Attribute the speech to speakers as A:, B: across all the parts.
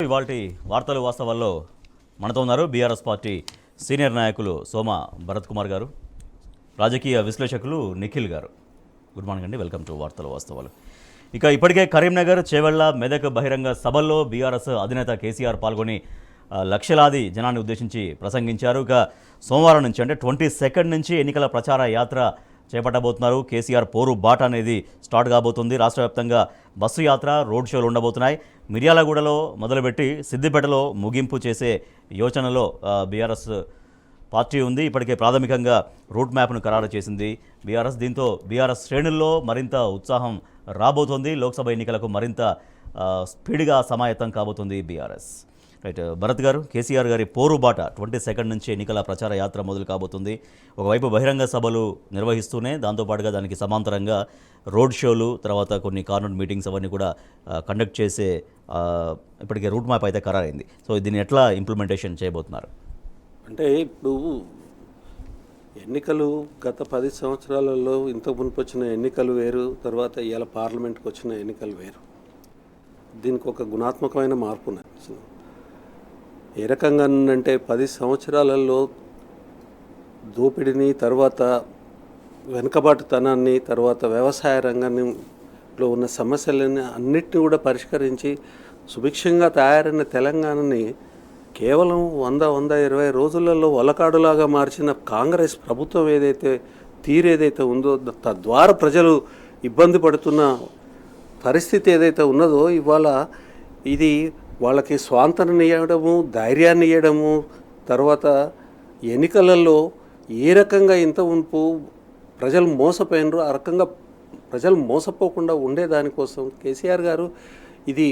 A: ఇవాల్టి వార్తలు వాస్తవాల్లో మనతో ఉన్నారు బీఆర్ఎస్ పార్టీ సీనియర్ నాయకులు సోమ భరత్ కుమార్ గారు, రాజకీయ విశ్లేషకులు నిఖిల్ గారు. గుడ్ మార్నింగ్ అండి, వెల్కమ్ టు వార్తలు వాస్తవాలు. ఇక ఇప్పటికే కరీంనగర్, చేవెళ్ల, మెదక్ బహిరంగ సభల్లో బీఆర్ఎస్ అధినేత కేసీఆర్ పాల్గొని లక్షలాది జనాన్ని ఉద్దేశించి ప్రసంగించారు. ఇక సోమవారం నుంచి అంటే 22 నుంచి ఎన్నికల ప్రచార యాత్ర చేపట్టబోతున్నారు. కేసీఆర్ పోరు బాట అనేది స్టార్ట్ కాబోతుంది. రాష్ట్ర వ్యాప్తంగా బస్సు యాత్ర, రోడ్ షోలు ఉండబోతున్నాయి. మిర్యాలగూడలో మొదలుపెట్టి సిద్దిపేటలో ముగింపు చేసే యోచనలో బీఆర్ఎస్ పార్టీ ఉంది. ఇప్పటికే ప్రాథమికంగా రూట్ మ్యాప్ను ఖరారు చేసింది బీఆర్ఎస్. దీంతో బీఆర్ఎస్ శ్రేణుల్లో మరింత ఉత్సాహం రాబోతోంది. లోక్సభ ఎన్నికలకు మరింత స్పీడ్గా సమాయత్తం కాబోతుంది బీఆర్ఎస్. రైట్, భరత్ గారు, కేసీఆర్ గారి పోరుబాట 22 నుంచి ఎన్నికల ప్రచార యాత్ర మొదలు కాబోతుంది. ఒకవైపు బహిరంగ సభలు నిర్వహిస్తూనే దాంతోపాటుగా దానికి సమాంతరంగా రోడ్ షోలు, తర్వాత కొన్ని కార్నర్ మీటింగ్స్ అవన్నీ కూడా కండక్ట్ చేసే ఇప్పటికే రూట్ మ్యాప్ అయితే ఖరారైంది. సో దీన్ని ఎట్లా ఇంప్లిమెంటేషన్ చేయబోతున్నారు?
B: అంటే ఇప్పుడు ఎన్నికలు గత 10 సంవత్సరాలలో ఇంతకు మునుపు వచ్చిన ఎన్నికలు వేరు, తర్వాత ఇవాళ పార్లమెంట్కి వచ్చిన ఎన్నికలు వేరు. దీనికి ఒక గుణాత్మకమైన మార్పు ఉన్నది. ఏ రకంగా అంటే 10 సంవత్సరాలలో దోపిడీని, తర్వాత వెనుకబాటుతనాన్ని, తర్వాత వ్యవసాయ రంగంలో ఉన్న సమస్యలని అన్నిటిని కూడా పరిష్కరించి సుభిక్షంగా తయారైన తెలంగాణని కేవలం 100-120 రోజులలో వలకాడులాగా మార్చిన కాంగ్రెస్ ప్రభుత్వం ఏదైతే ఉందో, తద్వారా ప్రజలు ఇబ్బంది పడుతున్న పరిస్థితి ఏదైతే ఉన్నదో, ఇవాళ ఇది వాళ్ళకి స్వాంతనని ఇవ్వడము, ధైర్యాన్ని ఇవ్వడము, తర్వాత ఎన్నికలలో ఏ రకంగా ఇంత ఉంపు ప్రజలు మోసపోయినరు, ఆ రకంగా ప్రజలు మోసపోకుండా ఉండేదానికోసం కేసీఆర్ గారు ఇది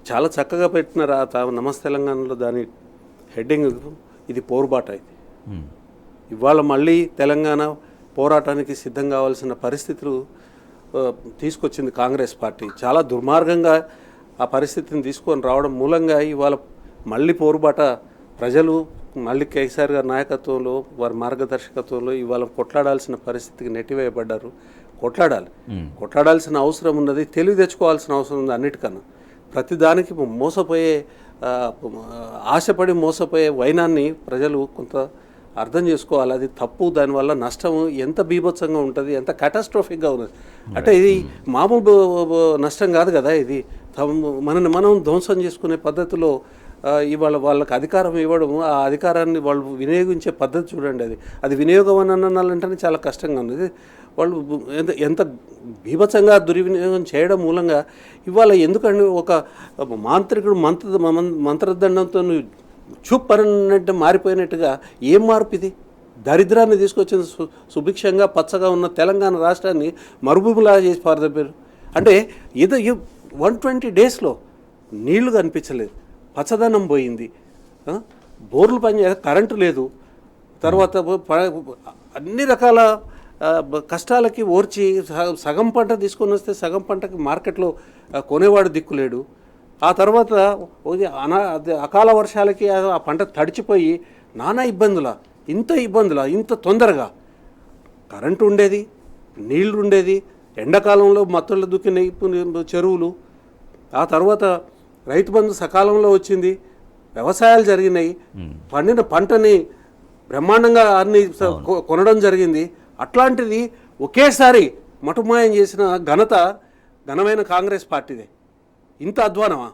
B: చాలా చక్కగా పెట్టిన నమస్తే తెలంగాణలో దాని హెడ్డింగ్ ఇది పోరుబాట. ఇది ఇవాళ మళ్ళీ తెలంగాణ పోరాటానికి సిద్ధం కావాల్సిన పరిస్థితులు తీసుకొచ్చింది కాంగ్రెస్ పార్టీ. చాలా దుర్మార్గంగా ఆ పరిస్థితిని తీసుకొని రావడం మూలంగా ఇవాళ మళ్ళీ పోరుబాట ప్రజలు మళ్ళీ కేసీఆర్ గారి నాయకత్వంలో, వారి మార్గదర్శకత్వంలో ఇవాళ కొట్లాడాల్సిన పరిస్థితికి నెట్టివేయబడ్డారు. కొట్లాడాల్సిన అవసరం ఉన్నది, తెలివి తెచ్చుకోవాల్సిన అవసరం ఉంది. అన్నిటికన్నా ప్రతిదానికి మోసపోయే ఆశపడి మోసపోయే వైనాన్ని ప్రజలు కొంత అర్థం చేసుకోవాలి. అది తప్పు, దానివల్ల నష్టం ఎంత బీభత్సంగా ఉంటుంది, ఎంత కాటాస్ట్రోఫిక్గా ఉన్నది. అంటే ఇది మామూలు నష్టం కాదు కదా, ఇది మనని మనం ధ్వంసం చేసుకునే పద్ధతిలో ఇవాళ వాళ్ళకి అధికారం ఇవ్వడం, ఆ అధికారాన్ని వాళ్ళు వినియోగించే పద్ధతి చూడండి. అది వినియోగం అని అనాలంటేనే చాలా కష్టంగా ఉన్నది. వాళ్ళు ఎంత బీభత్సంగా దుర్వినియోగం చేయడం మూలంగా ఇవాళ ఎందుకంటే ఒక మాంత్రికుడు మంత్రదండంతో చూపరన్నట్టు మారిపోయినట్టుగా ఏం మార్పు ఇది? దరిద్రాన్ని తీసుకొచ్చింది. సుభిక్షంగా పచ్చగా ఉన్న తెలంగాణ రాష్ట్రాన్ని మరుభూమిలా చేసి పారదప్పారు. అంటే ఏదో 120 డేస్లో నీళ్లు కనిపించలేదు, పచ్చదనం పోయింది, బోర్లు పనిచేయదు, కరెంటు లేదు, తర్వాత అన్ని రకాల కష్టాలకి ఓర్చి సగం పంట తీసుకొని వస్తే సగం పంటకి మార్కెట్లో కొనేవాడు దిక్కులేడు. ఆ తర్వాత అకాల వర్షాలకి ఆ పంట తడిచిపోయి నానా ఇబ్బందుల ఇంత తొందరగా కరెంటు ఉండేది, నీళ్లు ఉండేది, ఎండాకాలంలో మత్తులు దుక్కిన చెరువులు, ఆ తర్వాత రైతు బంధు సకాలంలో వచ్చింది, వ్యవసాయాలు జరిగినాయి, పండిన పంటని బ్రహ్మాండంగా అన్ని కొనడం జరిగింది. అట్లాంటిది ఒకేసారి మటుమాయం చేసిన ఘనమైన కాంగ్రెస్ పార్టీదే. ఇంత అధ్వానమా,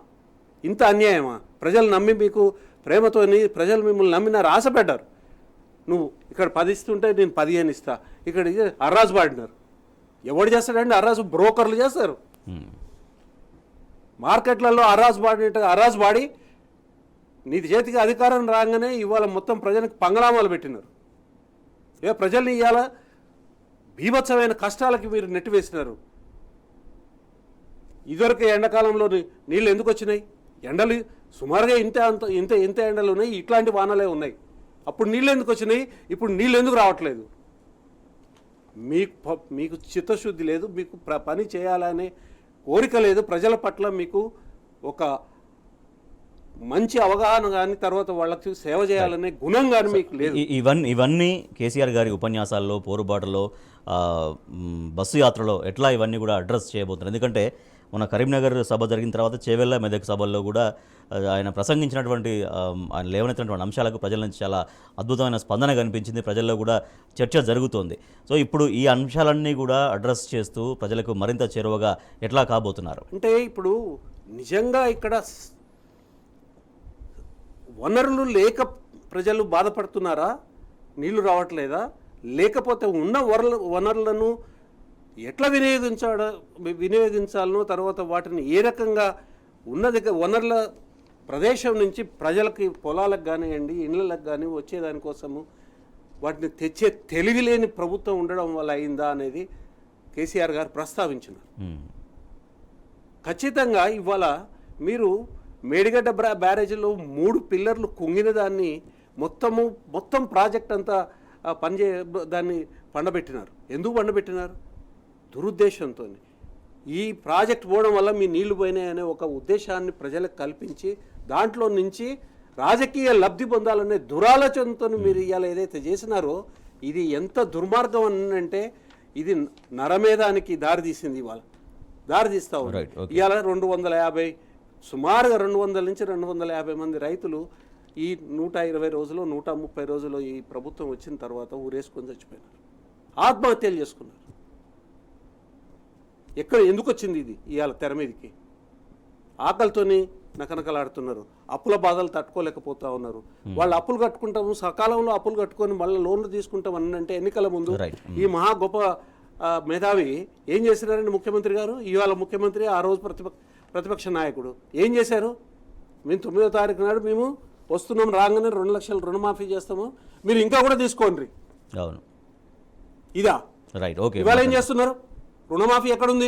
B: ఇంత అన్యాయమా? ప్రజలు నమ్మి మీకు ప్రేమతో ప్రజలు మిమ్మల్ని నమ్మినారు, ఆశపడ్డారు. నువ్వు ఇక్కడ 10 ఇస్తుంటే నేను 15 ఇస్తా, ఇక్కడ అర్రాజు పాడినారు. ఎవడు చేస్తాడండి? అర్రాజు బ్రోకర్లు చేస్తారు. మార్కెట్లలో అర్రాజు పాడి నీ చేతికి అధికారం రాగానే ఇవాళ మొత్తం ప్రజలకు పంగనామాలు పెట్టినారు. ప్రజల్ని ఇవాళ బీభత్సమైన కష్టాలకి మీరు నెట్టివేసినారు. ఇదివరకు ఎండాకాలంలో నీళ్ళు ఎందుకు వచ్చినాయి? ఎండలు సుమారుగా ఇంత ఎండలు ఉన్నాయి, ఇట్లాంటి వానలే ఉన్నాయి. అప్పుడు నీళ్ళు ఎందుకు వచ్చినాయి? ఇప్పుడు నీళ్ళు ఎందుకు రావట్లేదు? మీకు చిత్తశుద్ధి లేదు, మీకు పని చేయాలనే కోరిక లేదు, ప్రజల పట్ల మీకు ఒక మంచి అవగాహన కానీ, తర్వాత వాళ్ళకి సేవ చేయాలనే గుణం కానీ మీకు లేదు.
A: ఇవన్నీ కేసీఆర్ గారి ఉపన్యాసాల్లో, పోరుబాటలో, బస్సు యాత్రలో ఎట్లా ఇవన్నీ కూడా అడ్రస్ చేయబోతున్నారు? ఎందుకంటే మన కరీంనగర్ సభ జరిగిన తర్వాత చేవెళ్ళ మెదక్ సభల్లో కూడా ఆయన ప్రసంగించినటువంటి ఆయన లేవనెత్తినటువంటి అంశాలకు ప్రజల నుంచి చాలా అద్భుతమైన స్పందన కనిపించింది. ప్రజల్లో కూడా చర్చ జరుగుతోంది. సో ఇప్పుడు ఈ అంశాలన్నీ కూడా అడ్రస్ చేస్తూ ప్రజలకు మరింత చేరువగా ఎట్లా కాబోతున్నారు?
B: అంటే ఇప్పుడు నిజంగా ఇక్కడ వనరులు లేక ప్రజలు బాధపడుతున్నారా? నీళ్లు రావట్లేదా? లేకపోతే ఉన్న వనరులను ఎట్లా వినియోగించాలనో, తర్వాత వాటిని ఏ రకంగా ఉన్నది వనరుల ప్రదేశం నుంచి ప్రజలకి పొలాలకు కానివ్వండి, ఇళ్ళలకు కానీ వచ్చేదానికోసము వాటిని తెచ్చే తెలివి లేని ప్రభుత్వం ఉండడం వల్ల అయిందా అనేది కేసీఆర్ గారు ప్రస్తావించినారు. ఖచ్చితంగా ఇవాళ మీరు మేడిగడ్డ బ్యారేజీలో 3 పిల్లర్లు కుంగిన దాన్ని మొత్తం ప్రాజెక్ట్ అంతా దాన్ని పండబెట్టినారు. ఎందుకు పండబెట్టినారు? దురుద్దేశంతో. ఈ ప్రాజెక్ట్ పోవడం వల్ల మీ నీళ్లు పోయినాయనే ఒక ఉద్దేశాన్ని ప్రజలకు కల్పించి దాంట్లో నుంచి రాజకీయ లబ్ధి పొందాలనే దురాలోచనతో మీరు ఇవాళ ఏదైతే చేసినారో ఇది ఎంత దుర్మార్గం అంటే ఇది నరమేధానికి దారితీసింది. ఇవాళ దారితీస్తా ఉంది. ఇవాళ 250 సుమారుగా 200 నుంచి 250 మంది రైతులు ఈ 120 రోజులు 130 రోజులు ఈ ప్రభుత్వం వచ్చిన తర్వాత ఊరేసుకొని చచ్చిపోయినారు, ఆత్మహత్యలు చేసుకున్నారు. ఎందుకు వచ్చింది ఇది ఇవాళ తెర మీదకి? ఆకలితోని నకనకలాడుతున్నారు, అప్పుల బాధలు తట్టుకోలేకపోతా ఉన్నారు. వాళ్ళు అప్పులు కట్టుకుంటాము, సకాలంలో అప్పులు కట్టుకొని మళ్ళీ లోన్లు తీసుకుంటాం అంటే ఎన్నికల ముందు ఈ మహా గొప్ప మేధావి ఏం చేసినారండి ముఖ్యమంత్రి గారు? ఇవాళ ముఖ్యమంత్రి, ఆ రోజు ప్రతిపక్ష నాయకుడు ఏం చేశారు? మేము 9వ తారీఖు నాడు మేము వస్తున్నాం, రాగానే 2 లక్షలు రుణమాఫీ చేస్తాము, మీరు ఇంకా కూడా తీసుకోండి.
A: అవును,
B: ఇదా
A: రైట్. ఓకే,
B: ఇవాళ ఏం చేస్తున్నారు? రుణమాఫీ ఎక్కడుంది?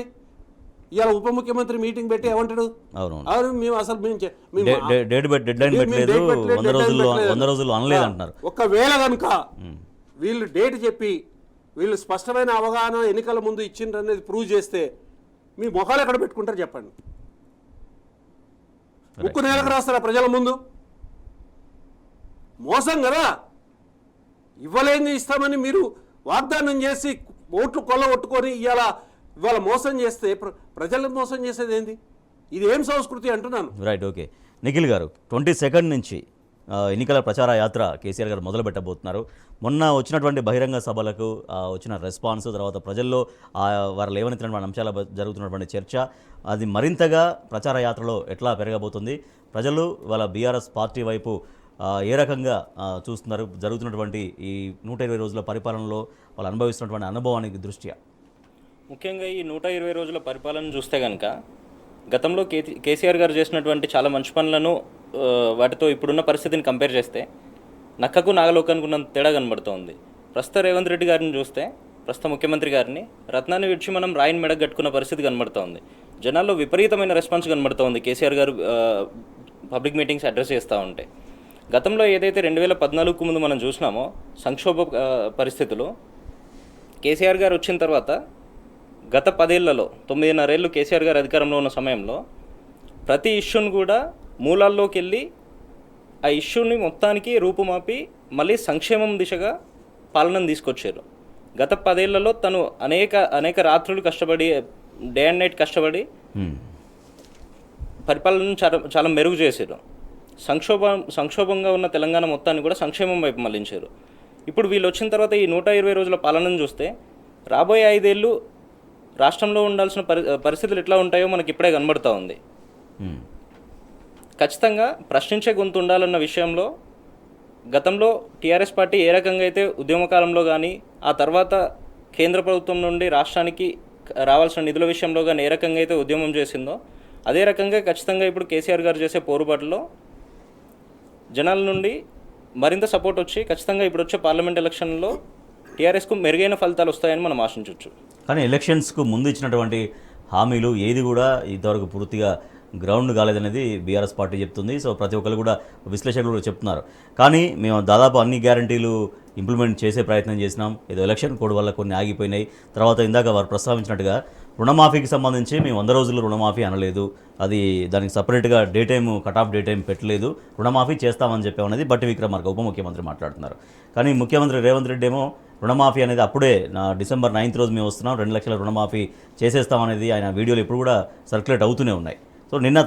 B: ఇవాళ ఉప ముఖ్యమంత్రి మీటింగ్ పెట్టి ఏమంటాడు? మేము అసలు ఒకవేళ కనుక వీళ్ళు డేట్ చెప్పి వీళ్ళు స్పష్టమైన అవగాహన ఎన్నికల ముందు ఇచ్చిండ్రు అనేది ప్రూవ్ చేస్తే మీ మొఖాలు ఎక్కడ పెట్టుకుంటారు చెప్పండి? ముక్కు నేలకు రాస్తారా ప్రజల ముందు? మోసం కదా. ఇవ్వలేని ఇస్తామని మీరు వాగ్దానం చేసి ఓట్లు కొట్టుకొని ఇవాళ మోసం చేస్తే ప్రజలను మోసం చేసేది ఏంది? ఇది ఏం సంస్కృతి అంటున్నాను.
A: రైట్. ఓకే, నిఖిల్ గారు, 22 నుంచి ఎన్నికల ప్రచార యాత్ర కేసీఆర్ గారు మొదలు పెట్టబోతున్నారు. మొన్న వచ్చినటువంటి బహిరంగ సభలకు వచ్చిన రెస్పాన్స్, తర్వాత ప్రజల్లో వారు లేవనెత్తినటువంటి అంశాల జరుగుతున్నటువంటి చర్చ, అది మరింతగా ప్రచార యాత్రలో ఎట్లా పెరగబోతుంది? ప్రజలు వాళ్ళ బీఆర్ఎస్ పార్టీ వైపు ఏ రకంగా చూస్తున్నారు? జరుగుతున్నటువంటి ఈ 120 రోజుల పరిపాలనలో వాళ్ళు అనుభవిస్తున్నటువంటి అనుభవానికి దృష్ట్యా
C: ముఖ్యంగా ఈ 120 రోజుల పరిపాలన చూస్తే కనుక గతంలో కేసీఆర్ గారు చేసినటువంటి చాలా మంచి పనులను వాటితో ఇప్పుడున్న పరిస్థితిని కంపేర్ చేస్తే నక్కకు నాగలోకానికి ఉన్న తేడా కనబడుతోంది. ప్రస్తుత రేవంత్ రెడ్డి గారిని చూస్తే, ప్రస్తుత ముఖ్యమంత్రి గారిని రత్నాన్ని విడిచి మనం రాయిని మెడకు కట్టుకున్న పరిస్థితి కనబడుతోంది. జనాల్లో విపరీతమైన రెస్పాన్స్ కనబడుతోంది కేసీఆర్ గారు పబ్లిక్ మీటింగ్స్ అడ్రస్ చేస్తూ ఉంటే. గతంలో ఏదైతే 2014కు ముందు మనం చూసినామో సంక్షోభ పరిస్థితులు, కేసీఆర్ గారు వచ్చిన తర్వాత గత 10 ఏళ్లలో 9.5 ఏళ్ళు కేసీఆర్ గారు అధికారంలో ఉన్న సమయంలో ప్రతి ఇష్యూని కూడా మూలాల్లోకి వెళ్ళి ఆ ఇష్యూని మొత్తానికి రూపుమాపి మళ్ళీ సంక్షేమం దిశగా పాలనను తీసుకొచ్చారు. గత 10 ఏళ్లలో తను అనేక రాత్రులు కష్టపడి, డే అండ్ నైట్ కష్టపడి పరిపాలనను చాలా మెరుగు చేశారు. సంక్షోభంగా ఉన్న తెలంగాణ మొత్తాన్ని కూడా సంక్షేమం వైపు మళ్లించారు. ఇప్పుడు వీళ్ళు వచ్చిన తర్వాత ఈ 120 రోజుల పాలనను చూస్తే రాబోయే 5 ఏళ్ళు రాష్ట్రంలో ఉండాల్సిన పరిస్థితులు ఎట్లా ఉంటాయో మనకి ఇప్పుడే కనబడుతూ ఉంది. ఖచ్చితంగా ప్రశ్నించే గొంతు ఉండాలన్న విషయంలో గతంలో టీఆర్ఎస్ పార్టీ ఏ రకంగా అయితే ఉద్యమకాలంలో కానీ, ఆ తర్వాత కేంద్ర ప్రభుత్వం నుండి రాష్ట్రానికి రావాల్సిన నిధుల విషయంలో కానీ ఏ రకంగా అయితే ఉద్యమం చేసిందో, అదే రకంగా ఖచ్చితంగా ఇప్పుడు కేసీఆర్ గారు చేసే పోరుబాటులో జనాల నుండి మరింత సపోర్ట్ వచ్చి ఖచ్చితంగా ఇప్పుడు వచ్చే పార్లమెంట్ ఎలక్షన్లో టీఆర్ఎస్కు మెరుగైన ఫలితాలు వస్తాయని మనం ఆశించవచ్చు.
A: కానీ ఎలక్షన్స్కు ముందు ఇచ్చినటువంటి హామీలు ఏది కూడా ఇంతవరకు పూర్తిగా గ్రౌండ్ కాలేదనేది బీఆర్ఎస్ పార్టీ చెప్తుంది. సో ప్రతి ఒక్కరు కూడా విశ్లేషకులు కూడా చెప్తున్నారు. కానీ మేము దాదాపు అన్ని గ్యారంటీలు ఇంప్లిమెంట్ చేసే ప్రయత్నం చేసినాం, ఏదో ఎలక్షన్ కోడ్ వల్ల కొన్ని ఆగిపోయినాయి. తర్వాత ఇందాక వారు ప్రస్తావించినట్టుగా రుణమాఫీకి సంబంధించి మేము 100 రోజులు రుణమాఫీ అనలేదు, అది దానికి సపరేట్గా day time cut off day time పెట్టలేదు, రుణమాఫీ చేస్తామని చెప్పామనేది బట్టి విక్రమార్క ఉప ముఖ్యమంత్రి మాట్లాడుతున్నారు. కానీ ముఖ్యమంత్రి రేవంత్ రెడ్డి ఏమో రుణమాఫీ అనేది అప్పుడే డిసెంబర్ 9th రోజు మేము వస్తున్నాం 2 లక్షల రుణమాఫీ చేసేస్తామనేది ఆయన వీడియోలు ఇప్పుడు కూడా సర్క్యులేట్ అవుతూనే ఉన్నాయి. సో నిన్న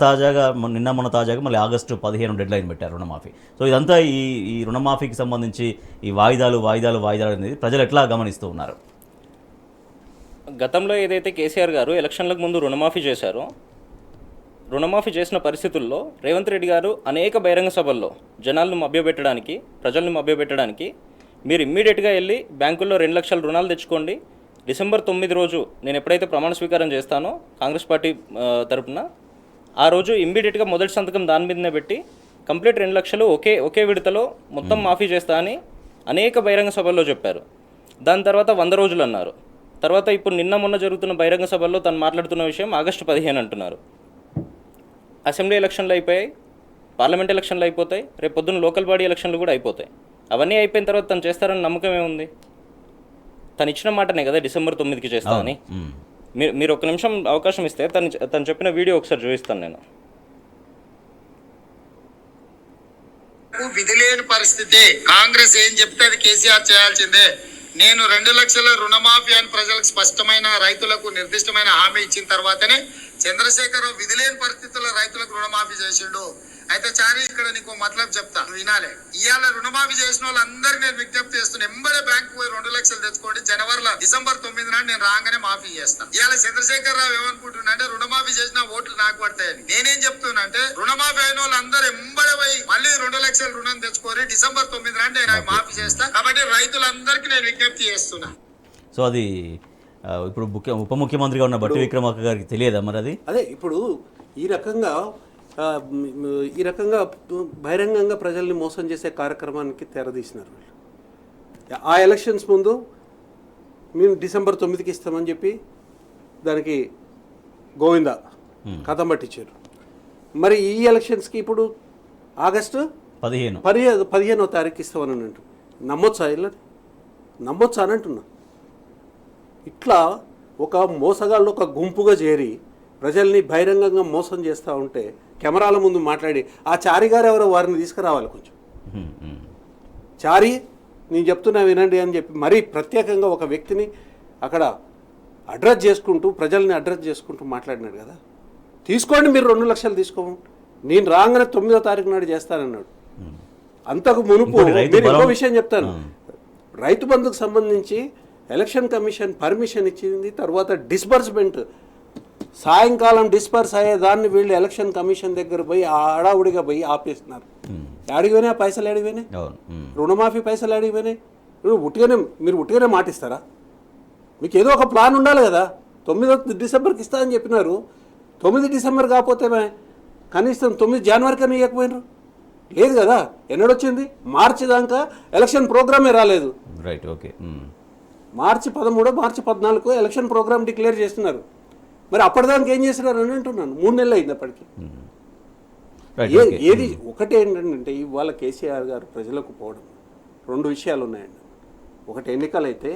A: మొన్న తాజాగా మళ్ళీ ఆగస్టు 15 డెడ్లైన్ పెట్టారు రుణమాఫీ. సో ఇదంతా ఈ రుణమాఫీకి సంబంధించి ఈ వాయిదాలు అనేది ప్రజలు ఎట్లా గమనిస్తూ ఉన్నారు?
C: గతంలో ఏదైతే కేసీఆర్ గారు ఎలక్షన్లకు ముందు రుణమాఫీ చేశారో, రుణమాఫీ చేసిన పరిస్థితుల్లో రేవంత్ రెడ్డి గారు అనేక బహిరంగ సభల్లో జనాలను మభ్యపెట్టడానికి, ప్రజల్ని మభ్యపెట్టడానికి మీరు ఇమ్మీడియట్గా వెళ్ళి బ్యాంకుల్లో 2 లక్షల రుణాలు తెచ్చుకోండి, డిసెంబర్ 9 రోజు నేను ఎప్పుడైతే ప్రమాణ స్వీకారం చేస్తానో కాంగ్రెస్ పార్టీ తరపున ఆ రోజు ఇమ్మీడియట్గా మొదటి సంతకం దాని మీదనే పెట్టి కంప్లీట్ 2 లక్షలు ఒకే విడతలో మొత్తం మాఫీ చేస్తా అని అనేక బహిరంగ సభల్లో చెప్పారు. దాని తర్వాత 100 రోజులు అన్నారు. తర్వాత ఇప్పుడు నిన్న మొన్న జరుగుతున్న బహిరంగ సభల్లో తను మాట్లాడుతున్న విషయం ఆగస్టు 15 అంటున్నారు. అసెంబ్లీ ఎలక్షన్లు అయిపోయాయి, పార్లమెంట్ ఎలక్షన్లు అయిపోతాయి, రేపు పొద్దున్న లోకల్ బాడీ ఎలక్షన్లు కూడా అయిపోతాయి. అవన్నీ అయిపోయిన తర్వాత తను చేస్తారని నమ్మకం ఏముంది? తను ఇచ్చిన మాటనే కదా డిసెంబర్ 9కి చేస్తామని. మీరు ఒక నిమిషం అవకాశం ఇస్తే తను చెప్పిన వీడియో ఒకసారి చూపిస్తాను నేను.
D: విధి లేని పరిస్థితి, కాంగ్రెస్ ఏం చెప్తే అది కేసీఆర్ చేయాల్సిందే. నేను 2 లక్షల రుణమాఫీ అని ప్రజలకు స్పష్టమైన, రైతులకు నిర్దిష్టమైన హామీ ఇచ్చిన తర్వాతనే చంద్రశేఖరరావు విధి లేని పరిస్థితుల్లో రైతులకు రుణమాఫీ చేసిండు. అయితే చారి ఇక్కడ నీకు మతలబ్ చెప్తా, నువ్వు వినాలే. ఇవాళ రుణమాఫీ చేసిన వాళ్ళందరూ నేను విజ్ఞప్తి చేస్తున్నా, ఎంబడే బ్యాంకు పోయి 2 లక్షలు తెచ్చుకోండి. డిసెంబర్ 9 నాడు నేను రాగానే మాఫీ చేస్తాను. ఇవాళ చంద్రశేఖరరావు ఏమనుకుంటున్నా అంటే రుణమాఫీ చేసిన ఓట్లు నాకు పడతాయని. నేనేం చెప్తున్నా అంటే రుణమాఫీ అయిన వాళ్ళందరూ ఎంబడే పోయి మళ్ళీ 2 లక్షల రుణం తెచ్చుకోరి, డిసెంబర్ 9 నాడు నేను మాఫీ చేస్తా. కాబట్టి రైతులందరికీ నేను విజ్ఞప్తి చేస్తున్నా.
A: సో అది ఇప్పుడు ఉప ముఖ్యమంత్రిగా ఉన్న బట్టి విక్రమార్క గారికి తెలియదా మరి అది?
B: అదే ఇప్పుడు ఈ రకంగా బహిరంగంగా ప్రజల్ని మోసం చేసే కార్యక్రమానికి తెరదీసినారు వీళ్ళు. ఆ ఎలక్షన్స్ ముందు మేము డిసెంబర్ 9కి ఇస్తామని చెప్పి దానికి గోవింద కథం పట్టించారు. మరి ఈ ఎలక్షన్స్కి ఇప్పుడు ఆగస్టు 15వ తారీఖు ఇస్తామని అంటు నమ్మొచ్చా? ఇలా నమ్మొచ్చా అని అంటున్నా. ఇట్లా ఒక మోసగాళ్ళు ఒక గుంపుగా చేరి ప్రజల్ని బహిరంగంగా మోసం చేస్తూ ఉంటే కెమెరాల ముందు మాట్లాడి ఆ చారి గారు ఎవరో వారిని తీసుకురావాలి. కొంచెం చారి నేను చెప్తున్నా వినండి అని చెప్పి మరీ ప్రత్యేకంగా ఒక వ్యక్తిని అక్కడ అడ్రస్ చేసుకుంటూ, ప్రజల్ని అడ్రస్ చేసుకుంటూ మాట్లాడినాడు కదా. తీసుకోండి మీరు 2 లక్షలు తీసుకోండి, నేను రాగానే 9వ తారీఖు నాడు చేస్తానన్నాడు. అంతకు మునుపు నేను ఇంకో విషయం చెప్తాను. రైతు బంధుకు సంబంధించి ఎలక్షన్ కమిషన్ పర్మిషన్ ఇచ్చింది. తర్వాత డిస్బర్స్మెంట్ సాయంకాలం డిస్పర్స్ అయ్యేదాన్ని వీళ్ళు ఎలక్షన్ కమిషన్ దగ్గర పోయి ఆడావుడిగా పోయి ఆపేస్తున్నారు. అడిగిపోయినా పైసలు అడిగిపోయినాయి, రుణమాఫీ పైసలు అడిగిపోయినాయి. మీరు ఉట్టిగానే మాటిస్తారా? మీకు ఏదో ఒక ప్లాన్ ఉండాలి కదా. 9 డిసెంబర్కి ఇస్తారని చెప్పినారు. 9 డిసెంబర్ కాకపోతే కనీసం 9 జనవరి కన్నా ఇవ్వకపోయినారు. లేదు కదా. ఎన్నడొచ్చింది? మార్చి దాకా ఎలక్షన్ ప్రోగ్రామే రాలేదు.
A: Right, okay.
B: March 13, March 14 election program declare చేస్తున్నారు. మరి అప్పటిదానికి ఏం చేస్తున్నారు అని అంటున్నాను. 3 నెలలు అయింది అప్పటికి. ఏది ఒకటి ఏంటంటే ఇవాళ కేసీఆర్ గారు ప్రజలకు పోవడం 2 విషయాలు ఉన్నాయండి. ఒకటి ఎన్నికలైతే,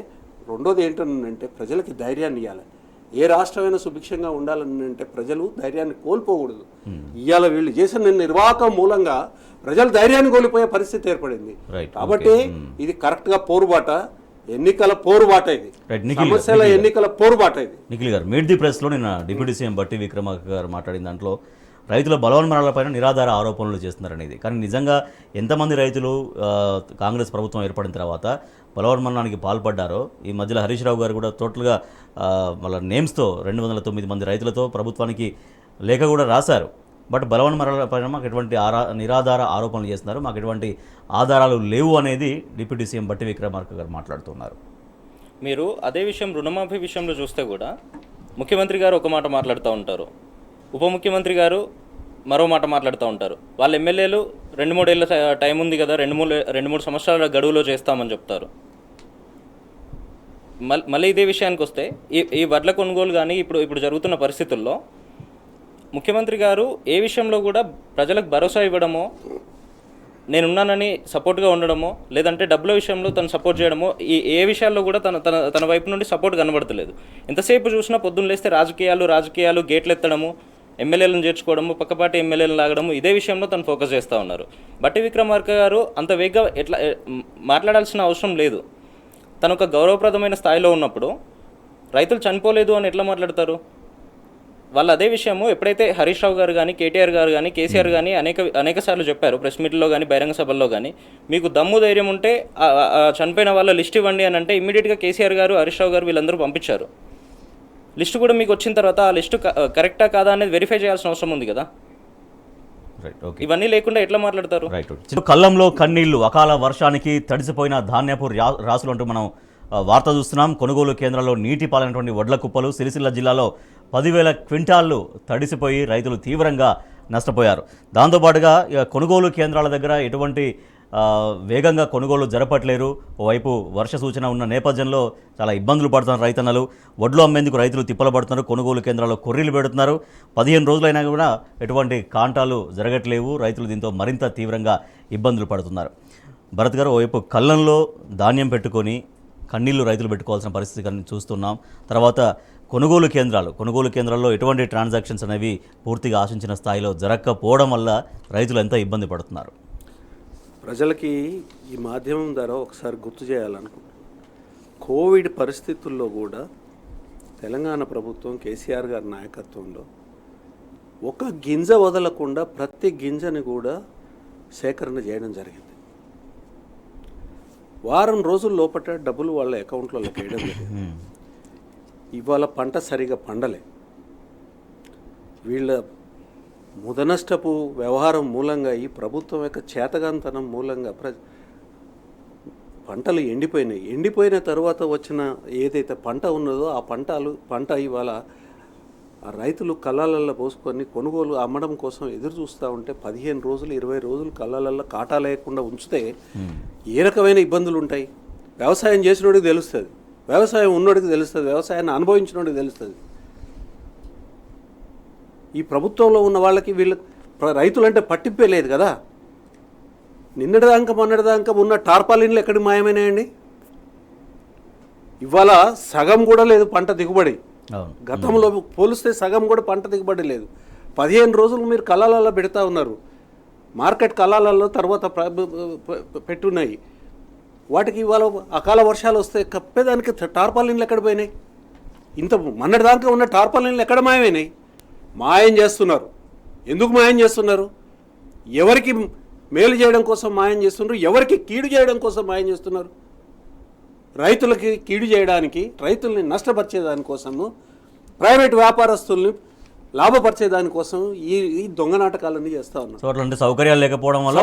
B: రెండోది ఏంటంటే ప్రజలకి ధైర్యాన్ని ఇవ్వాలి. ఏ రాష్ట్రమైనా సుభిక్షంగా ఉండాలని అంటే ప్రజలు ధైర్యాన్ని కోల్పోకూడదు. ఇవాళ వీళ్ళు చేసిన నిర్వాహకం మూలంగా ప్రజలు ధైర్యాన్ని కోల్పోయే పరిస్థితి ఏర్పడింది. కాబట్టి ఇది కరెక్ట్గా పోరుబాట, ఎన్నికల పోరుబాట, ఇది సమస్యల ఎన్నికల పోరుబాట. ఇది
A: నిఖిల్ గారు మీట్ ది ప్రెస్లో నిన్న డిప్యూటీ సీఎం బట్టి విక్రమార్క గారు మాట్లాడిన దాంట్లో రైతుల బలవన్మరణలపైన నిరాధార ఆరోపణలు చేస్తున్నారనేది. కానీ నిజంగా ఎంతమంది రైతులు కాంగ్రెస్ ప్రభుత్వం ఏర్పడిన తర్వాత బలవన్మరణానికి పాల్పడ్డారో, ఈ మధ్యలో హరీష్ రావు గారు కూడా టోటల్గా వాళ్ళ నేమ్స్తో 209 మంది రైతులతో ప్రభుత్వానికి లేఖ కూడా రాశారు. బట్ బలవన్మరణలపైన మాకు ఎటువంటి నిరాధార ఆరోపణలు చేస్తున్నారు, మాకు ఎటువంటి ఆధారాలు లేవు అనేది డిప్యూటీ సీఎం బట్టి విక్రమార్క గారు మాట్లాడుతున్నారు.
C: మీరు అదే విషయం రుణమాఫీ విషయంలో చూస్తే కూడా ముఖ్యమంత్రి గారు ఒక మాట మాట్లాడుతూ ఉంటారు, ఉప ముఖ్యమంత్రి గారు మరో మాట మాట్లాడుతూ ఉంటారు. వాళ్ళ ఎమ్మెల్యేలు 2-3 ఏళ్ళ టైం ఉంది కదా, 2-3 సంవత్సరాల గడువులో చేస్తామని చెప్తారు. మళ్ళీ ఇదే విషయానికి వస్తే ఈ వడ్ల కొనుగోలు కానీ ఇప్పుడు జరుగుతున్న పరిస్థితుల్లో ముఖ్యమంత్రి గారు ఏ విషయంలో కూడా ప్రజలకు భరోసా ఇవ్వడమో, నేనున్నానని సపోర్ట్గా ఉండడమో, లేదంటే డబ్బుల విషయంలో తను సపోర్ట్ చేయడమో, ఏ విషయాల్లో కూడా తన వైపు నుండి సపోర్ట్ కనబడతలేదు. ఎంతసేపు చూసినా పొద్దున్న లేస్తే రాజకీయాలు గేట్లు ఎత్తడము, ఎమ్మెల్యేలను చేర్చుకోవడము, పక్కపాటి ఎమ్మెల్యేలను లాగడము, ఇదే విషయంలో తను ఫోకస్ చేస్తూ ఉన్నారు. బట్టి విక్రమార్క గారు అంత వేగంగా మాట్లాడాల్సిన అవసరం లేదు. తను ఒక గౌరవప్రదమైన స్థాయిలో ఉన్నప్పుడు రైతులు చనిపోలేదు అని ఎట్లా మాట్లాడతారు? వాళ్ళు అదే విషయము ఎప్పుడైతే హరీష్ రావు గారు కానీ, కేటీఆర్ గారు కానీ, కేసీఆర్ కానీ అనేక సార్లు చెప్పారు, ప్రెస్ మీట్లో కానీ, బహిరంగ సభల్లో కానీ, మీకు దమ్ము ధైర్యం ఉంటే చనిపోయిన వాళ్ళ లిస్ట్ ఇవ్వండి అని అంటే ఇమ్మీడియట్గా కేసీఆర్ గారు, హరీష్ రావు గారు వీళ్ళందరూ పంపించారు. లిస్టు కూడా మీకు వచ్చిన తర్వాత ఆ లిస్టు కరెక్టా కాదా అనేది వెరిఫై చేయాల్సిన అవసరం ఉంది కదా.
A: Right, okay.
C: ఇవన్నీ లేకుండా ఎట్లా మాట్లాడతారు?
A: రైట్. కళ్ళంలో కన్నీళ్లు, అకాల వర్షానికి తడిసిపోయిన ధాన్యపు రాసులు అంటూ మనం వార్త చూస్తున్నాం. కొనుగోలు కేంద్రాల్లో నీటి పాలైనటువంటి వడ్ల కుప్పలు. సిరిసిల్ల జిల్లాలో 10,000 క్వింటాళ్ళు తడిసిపోయి రైతులు తీవ్రంగా నష్టపోయారు. దాంతోపాటుగా కొనుగోలు కేంద్రాల దగ్గర ఎటువంటి వేగంగా కొనుగోలు జరపట్లేరు. ఓవైపు వర్ష సూచన ఉన్న నేపథ్యంలో చాలా ఇబ్బందులు పడుతున్నారు రైతన్నలు. వడ్లు అమ్మేందుకు రైతులు తిప్పలు పడుతున్నారు. కొనుగోలు కేంద్రాల్లో కొర్రీలు పెడుతున్నారు. 15 రోజులైనా కూడా ఎటువంటి కాంటాలు జరగట్లేవు. రైతులు దీంతో మరింత తీవ్రంగా ఇబ్బందులు పడుతున్నారు. భరత్ గారు, ఓవైపు కళ్ళంలో ధాన్యం పెట్టుకొని కన్నీళ్లు రైతులు పెట్టుకోవాల్సిన పరిస్థితి చూస్తున్నాం. తర్వాత కొనుగోలు కేంద్రాల్లో ఎటువంటి ట్రాన్సాక్షన్స్ అనేవి పూర్తిగా ఆశించిన స్థాయిలో జరగకపోవడం వల్ల రైతులు ఎంత ఇబ్బంది పడుతున్నారు?
B: ప్రజలకి ఈ మాధ్యమం ద్వారా ఒకసారి గుర్తు చేయాలనుకుంటున్నాను. కోవిడ్ పరిస్థితుల్లో కూడా తెలంగాణ ప్రభుత్వం కేసీఆర్ గారి నాయకత్వంలో ఒక గింజ వదలకుండా ప్రతి గింజని కూడా సేకరణ చేయడం జరిగింది. వారం రోజుల లోపల డబ్బులు వాళ్ళ అకౌంట్లలో వేయడం జరిగింది. ఇవాళ పంట సరిగా పండలే. వీళ్ళ ముదనష్టపు వ్యవహారం మూలంగా, ఈ ప్రభుత్వం యొక్క చేతగాంతనం మూలంగా పంటలు ఎండిపోయినాయి. ఎండిపోయిన తర్వాత వచ్చిన ఏదైతే పంట ఉన్నదో ఆ పంట ఇవాళ ఆ రైతులు కళ్ళాలల్లో పోసుకొని కొనుగోలు అమ్మడం కోసం ఎదురు చూస్తూ ఉంటే 15 రోజులు 20 రోజులు కళ్ళాలల్లో కాటా లేకుండా ఉంచితే ఏ రకమైన ఇబ్బందులు ఉంటాయి? వ్యవసాయం చేసినోడికి తెలుస్తుంది, వ్యవసాయం ఉన్నోడికి తెలుస్తుంది, వ్యవసాయాన్ని అనుభవించినోడికి తెలుస్తుంది. ఈ ప్రభుత్వంలో ఉన్న వాళ్ళకి రైతులంటే పట్టింపే లేదు కదా. మొన్నటిదాకా ఉన్న టార్పాలిన్లు ఎక్కడికి మాయమైనాయండి? ఇవాళ సగం కూడా లేదు పంట దిగుబడి. గతంలో పోలిస్తే సగం కూడా పంట దిగుబడి లేదు. 15 రోజులు మీరు కళ్ళాలలో పెడతా ఉన్నారు. మార్కెట్ కళ్ళాలలో తర్వాత పెట్టున్నాయి. వాటికి ఇవాళ అకాల వర్షాలు వస్తే కప్పేదానికి టార్పాలిన్లు ఎక్కడ పోయినాయి? మొన్నటిదాకా ఉన్న టార్పాలిన్లు ఎక్కడ మాయమైనాయి? మాయం చేస్తున్నారు. ఎందుకు మాయం చేస్తున్నారు? ఎవరికి మేలు చేయడం కోసం మాయం చేస్తున్నారు, ఎవరికి కీడు చేయడం కోసం మాయం చేస్తున్నారు? రైతులకి కీడు చేయడానికి, రైతుల్ని నష్టపరిచేదానికోసము, ప్రైవేట్ వ్యాపారస్తుల్ని లాభపరిచేదానికోసం ఈ దొంగ నాటకాలన్నీ చేస్తూ ఉన్నారు.
A: సో అట్లాంటి సౌకర్యాలు లేకపోవడం వల్ల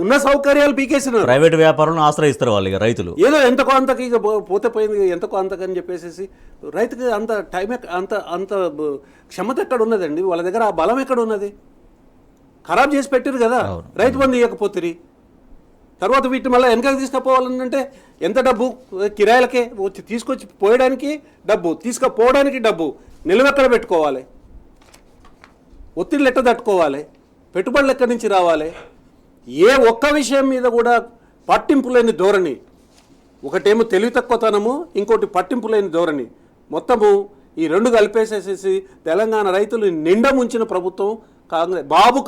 B: ఉన్న సౌకర్యాలు పీకేసినారు.
A: ప్రైవేట్ వ్యాపారులను ఆశ్రయిస్తారు వాళ్ళు. ఇక రైతులు
B: ఏదో ఎంతకో అంతకి ఇక పోతే పోయింది, ఎంతకో అంతకని చెప్పేసి రైతుకి అంత టైం అంత క్షమత ఎక్కడ ఉన్నదండి? వాళ్ళ దగ్గర ఆ బలం ఎక్కడ ఉన్నది? ఖరాబ్ చేసి పెట్టారు కదా. రైతు బంధు ఇవ్వకపోతుంది. తర్వాత వీటిని మళ్ళీ వెనకకి తీసుకుపోవాలంటే ఎంత డబ్బు? కిరాయిలకే వచ్చి తీసుకొచ్చి పోయడానికి డబ్బు, తీసుకుపోవడానికి డబ్బు, నిలువెక్కడ పెట్టుకోవాలి, ఒత్తిళ్ళు ఎట్ట తట్టుకోవాలి, పెట్టుబడులు ఎక్కడి నుంచి రావాలి? ఏ ఒక్క విషయం మీద కూడా పట్టింపు లేని ధోరణి. ఒకటేమో తెలివి తక్కువతనము, ఇంకోటి పట్టింపు లేని ధోరణి. మొత్తము ఈ రెండు కలిపేసేసేసి తెలంగాణ రైతులు నిండా ముంచిన ప్రభుత్వం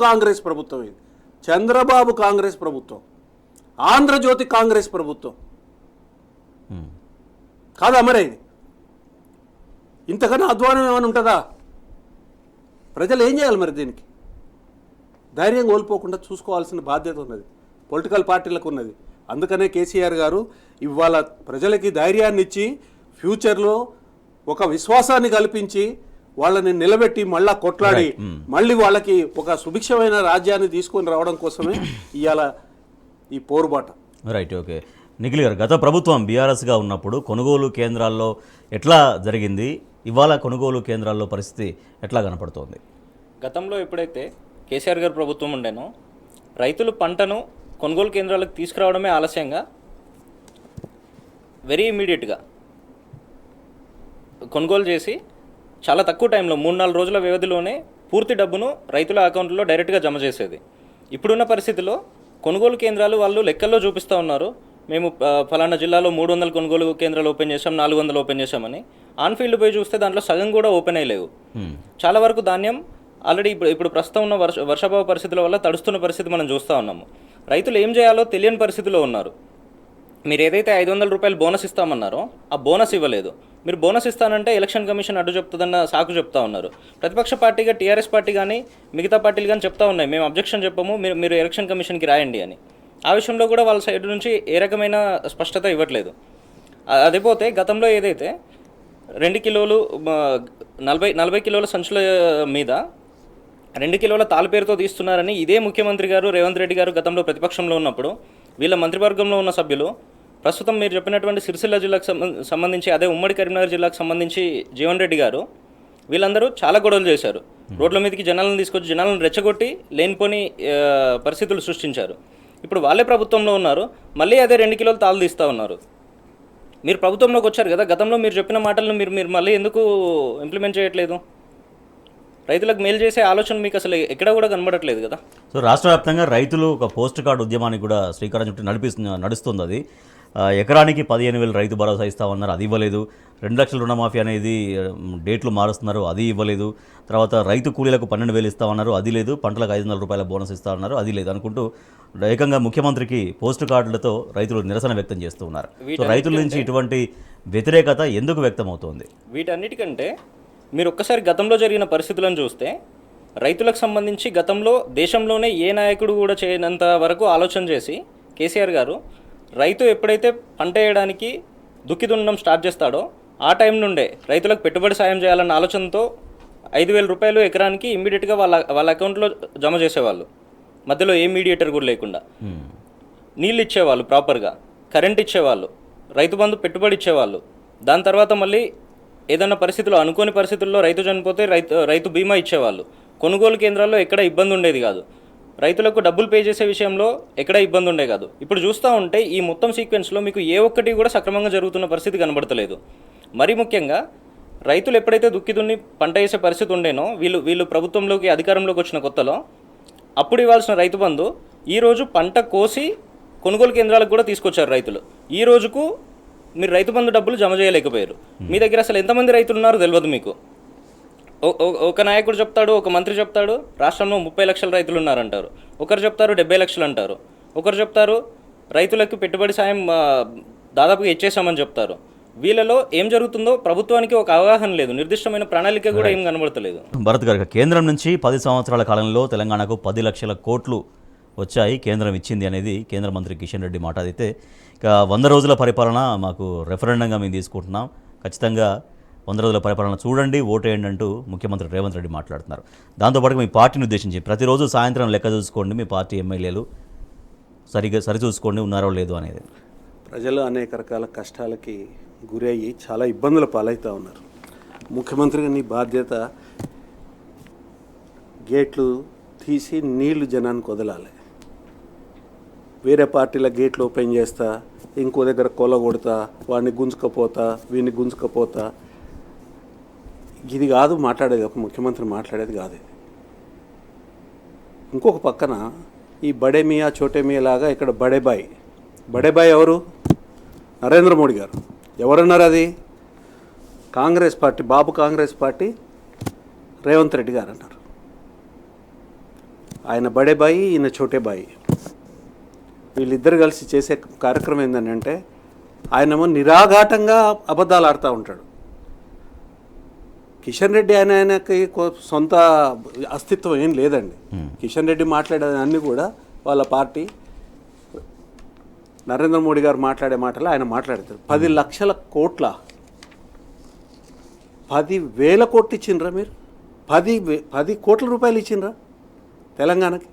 B: కాంగ్రెస్ ప్రభుత్వం. ఇది చంద్రబాబు కాంగ్రెస్ ప్రభుత్వం, ఆంధ్రజ్యోతి కాంగ్రెస్ ప్రభుత్వం కాదా? మరి ఇది ఇంతకన్నా అధ్వానం ఏమైనా ఉంటుందా? ప్రజలు ఏం చేయాలి మరి? దీనికి ధైర్యం కోల్పోకుండా చూసుకోవాల్సిన బాధ్యత ఉన్నది, పొలిటికల్ పార్టీలకు ఉన్నది. అందుకనే కేసీఆర్ గారు ఇవాళ ప్రజలకి ధైర్యాన్ని ఇచ్చి ఫ్యూచర్లో ఒక విశ్వాసాన్ని కల్పించి వాళ్ళని నిలబెట్టి మళ్ళా కొట్లాడి మళ్ళీ వాళ్ళకి ఒక సుభిక్షమైన రాజ్యాన్ని తీసుకొని రావడం కోసమే ఇవాళ ఈ పోరుబాట.
A: Right, okay. నిఖిల్ గారు, గత ప్రభుత్వం బీఆర్ఎస్గా ఉన్నప్పుడు కొనుగోలు కేంద్రాల్లో ఎట్లా జరిగింది? ఇవాళ కొనుగోలు కేంద్రాల్లో పరిస్థితి ఎట్లా కనపడుతోంది?
C: గతంలో ఎప్పుడైతే కేసీఆర్ గారు ప్రభుత్వం ఉండేనో రైతులు పంటను కొనుగోలు కేంద్రాలకు తీసుకురావడమే ఆలస్యంగా వెరీ ఇమ్మీడియట్గా కొనుగోలు చేసి చాలా తక్కువ టైంలో 3-4 రోజుల వ్యవధిలోనే పూర్తి డబ్బును రైతుల అకౌంట్లో డైరెక్ట్గా జమ చేసేది. ఇప్పుడున్న పరిస్థితిలో కొనుగోలు కేంద్రాలు వాళ్ళు లెక్కల్లో చూపిస్తూ ఉన్నారు, మేము ఫలానా జిల్లాలో 300 కొనుగోలు కేంద్రాలు ఓపెన్ చేసాం, 400 ఓపెన్ చేసామని. ఆన్ ఫీల్డ్ పోయి చూస్తే దాంట్లో సగం కూడా ఓపెన్ అయ్యలేవు. చాలా వరకు ధాన్యం ఆల్రెడీ ఇప్పుడు ప్రస్తుతం ఉన్న వర్షాభావ పరిస్థితుల వల్ల తడుస్తున్న పరిస్థితి మనం చూస్తూ ఉన్నాము. రైతులు ఏం చేయాలో తెలియని పరిస్థితిలో ఉన్నారు. మీరు ఏదైతే 500 రూపాయలు బోనస్ ఇస్తామన్నారో ఆ బోనస్ ఇవ్వలేదు. మీరు బోనస్ ఇస్తానంటే ఎలక్షన్ కమిషన్ అడ్డు చెప్తుందన్న సాకు చెప్తా ఉన్నారు. ప్రతిపక్ష పార్టీగా టీఆర్ఎస్ పార్టీ కానీ మిగతా పార్టీలు కానీ చెప్తా ఉన్నాయి, మేము అబ్జెక్షన్ చెప్పము, మీరు ఎలక్షన్ కమిషన్కి రాయండి అని. ఆ విషయంలో కూడా వాళ్ళ సైడ్ నుంచి ఏ రకమైన స్పష్టత ఇవ్వట్లేదు. అదిపోతే గతంలో ఏదైతే 2 కిలోలు 40 కిలోల సంచుల మీద 2 కిలోల తాళపేరుతో తీస్తున్నారని ఇదే ముఖ్యమంత్రి గారు రేవంత్ రెడ్డి గారు గతంలో ప్రతిపక్షంలో ఉన్నప్పుడు వీళ్ళ మంత్రివర్గంలో ఉన్న సభ్యులు, ప్రస్తుతం మీరు చెప్పినటువంటి సిరిసిల్ల జిల్లాకు సంబంధించి అదే ఉమ్మడి కరీంనగర్ జిల్లాకు సంబంధించి జీవన్ రెడ్డి గారు, వీళ్ళందరూ చాలా గొడవలు చేశారు. రోడ్ల మీదకి జనాలను తీసుకొచ్చి జనాలను రెచ్చగొట్టి లేనిపోని పరిస్థితులు సృష్టించారు. ఇప్పుడు వాళ్ళే ప్రభుత్వంలో ఉన్నారు, మళ్ళీ అదే 2 కిలోలు తాళ్ళు తీస్తూ ఉన్నారు. మీరు ప్రభుత్వంలోకి వచ్చారు కదా, గతంలో మీరు చెప్పిన మాటలను మీరు మళ్ళీ ఎందుకు ఇంప్లిమెంట్ చేయట్లేదు? రైతులకు మేలు చేసే ఆలోచన మీకు అసలు ఎక్కడ కూడా కనబడట్లేదు కదా.
A: సో రాష్ట్ర వ్యాప్తంగా రైతులు ఒక పోస్ట్ కార్డు ఉద్యమానికి కూడా శ్రీకారం చుట్టూ నడుస్తుంది. అది ఎకరానికి 15,000 రైతు భరోసా ఇస్తామన్నారు, అది ఇవ్వలేదు. 2 లక్షల రుణమాఫీ అనేది డేట్లు మారుస్తున్నారు, అది ఇవ్వలేదు. తర్వాత రైతు కూలీలకు 12,000 ఇస్తామన్నారు, అది లేదు. పంటలకు 500 రూపాయల బోనస్ ఇస్తామన్నారు, అది లేదు అనుకుంటూ ఏకంగా ముఖ్యమంత్రికి పోస్ట్ కార్డులతో రైతులు నిరసన వ్యక్తం చేస్తూ ఉన్నారు. సో రైతుల నుంచి ఇటువంటి వ్యతిరేకత ఎందుకు వ్యక్తం అవుతోంది?
C: వీటన్నిటికంటే మీరు ఒక్కసారి గతంలో జరిగిన పరిస్థితులను చూస్తే రైతులకు సంబంధించి గతంలో దేశంలోనే ఏ నాయకుడు కూడా చేయనంత వరకు ఆలోచన చేసి కేసీఆర్ గారు రైతు ఎప్పుడైతే పంట వేయడానికి దుక్కి దున్నడం స్టార్ట్ చేస్తాడో ఆ టైం నుండే రైతులకు పెట్టుబడి సాయం చేయాలన్న ఆలోచనతో 5,000 రూపాయలు ఎకరానికి ఇమ్మీడియట్గా వాళ్ళ అకౌంట్లో జమ చేసేవాళ్ళు, మధ్యలో ఏ మీడియేటర్ కూడా లేకుండా. నీళ్ళు ఇచ్చేవాళ్ళు, ప్రాపర్గా కరెంట్ ఇచ్చేవాళ్ళు, రైతు బంధు పెట్టుబడి ఇచ్చేవాళ్ళు. దాని తర్వాత మళ్ళీ ఏదైనా పరిస్థితుల్లో అనుకోని పరిస్థితుల్లో రైతు చనిపోతే రైతు బీమా ఇచ్చేవాళ్ళు. కొనుగోలు కేంద్రాల్లో ఎక్కడ ఇబ్బంది ఉండేది కాదు, రైతులకు డబ్బులు పే చేసే విషయంలో ఎక్కడ ఇబ్బంది ఉండే కాదు. ఇప్పుడు చూస్తూ ఉంటే ఈ మొత్తం సీక్వెన్స్లో మీకు ఏ ఒక్కటి కూడా సక్రమంగా జరుగుతున్న పరిస్థితి కనబడతలేదు. మరీ ముఖ్యంగా రైతులు ఎప్పుడైతే దుక్కి దున్ని పంట వేసే పరిస్థితి ఉండేనో వీళ్ళు ప్రభుత్వంలోకి అధికారంలోకి వచ్చిన కొత్తలో అప్పుడు ఇవ్వాల్సిన రైతు బంధు ఈరోజు పంట కోసి కొనుగోలు కేంద్రాలకు కూడా తీసుకొచ్చారు రైతులు. ఈ రోజుకు మీరు రైతు బంధు డబ్బులు జమ చేయలేకపోయారు. మీ దగ్గర అసలు ఎంతమంది రైతులు ఉన్నారో తెలియదు మీకు. ఒక నాయకుడు చెప్తాడు, ఒక మంత్రి చెప్తాడు రాష్ట్రంలో 30 లక్షల రైతులు ఉన్నారంటారు, ఒకరు చెప్తారు 70 లక్షలు అంటారు, ఒకరు చెప్తారు రైతులకు పెట్టుబడి సాయం దాదాపుగా ఇచ్చేసామని చెప్తారు. వీళ్ళలో ఏం జరుగుతుందో ప్రభుత్వానికి ఒక అవగాహన లేదు, నిర్దిష్టమైన ప్రణాళిక కూడా ఏం కనబడతలేదు.
A: భరత్ గారు, కేంద్రం నుంచి 10 సంవత్సరాల కాలంలో తెలంగాణకు 10 లక్షల కోట్లు వచ్చాయి, కేంద్రం ఇచ్చింది అనేది కేంద్ర మంత్రి కిషన్ రెడ్డి మాట. అయితే ఇక 100 రోజుల పరిపాలన మాకు రెఫరెండంగా మేము తీసుకుంటున్నాం, ఖచ్చితంగా 100 రోజుల పరిపాలన చూడండి, ఓటేయండి అంటూ ముఖ్యమంత్రి రేవంత్ రెడ్డి మాట్లాడుతున్నారు. దాంతోపాటు మీ పార్టీని ఉద్దేశించి ప్రతిరోజు సాయంత్రం లెక్క చూసుకోండి, మీ పార్టీ ఎమ్మెల్యేలు సరిచూసుకోండి ఉన్నారో లేదో అనేది.
B: ప్రజలు అనేక రకాల కష్టాలకి గురి అయ్యి చాలా ఇబ్బందుల పాలవుతూ ఉన్నారు. ముఖ్యమంత్రిగా నీ బాధ్యత గేట్లు తీసి నీళ్లు జనానికి వదలాలి. వేరే పార్టీల గేట్లు ఓపెన్ చేస్తా, ఇంకో దగ్గర కొల కొడతా, వాడిని గుంజుకపోతా, వీడిని గుంజుకపోతా, ఇది కాదు మాట్లాడేది. ఒక ముఖ్యమంత్రి మాట్లాడేది కాదు ఇది. ఇంకొక పక్కన ఈ బడే మియా చోటే మియా లాగా ఇక్కడ బడే బాయ్ ఎవరు? నరేంద్ర మోడీ గారు. ఎవరన్నారు అది? కాంగ్రెస్ పార్టీ, కాంగ్రెస్ పార్టీ రేవంత్ రెడ్డి గారు అన్నారు. ఆయన బడే బాయి, ఈయన చోటే బాయి. వీళ్ళిద్దరు కలిసి చేసే కార్యక్రమం ఏంటంటే ఆయనేమో నిరాఘాటంగా అబద్ధాలు ఆడుతూ ఉంటాడు. కిషన్ రెడ్డి ఆయనకి సొంత అస్తిత్వం ఏం లేదండి. కిషన్ రెడ్డి మాట్లాడేదన్నీ కూడా వాళ్ళ పార్టీ నరేంద్ర మోడీ గారు మాట్లాడే మాటలు ఆయన మాట్లాడతారు. 10 లక్షల కోట్ల 10,000 కోట్లు ఇచ్చిండ్రా మీరు? 10 కోట్ల రూపాయలు ఇచ్చిండ్రా తెలంగాణకి?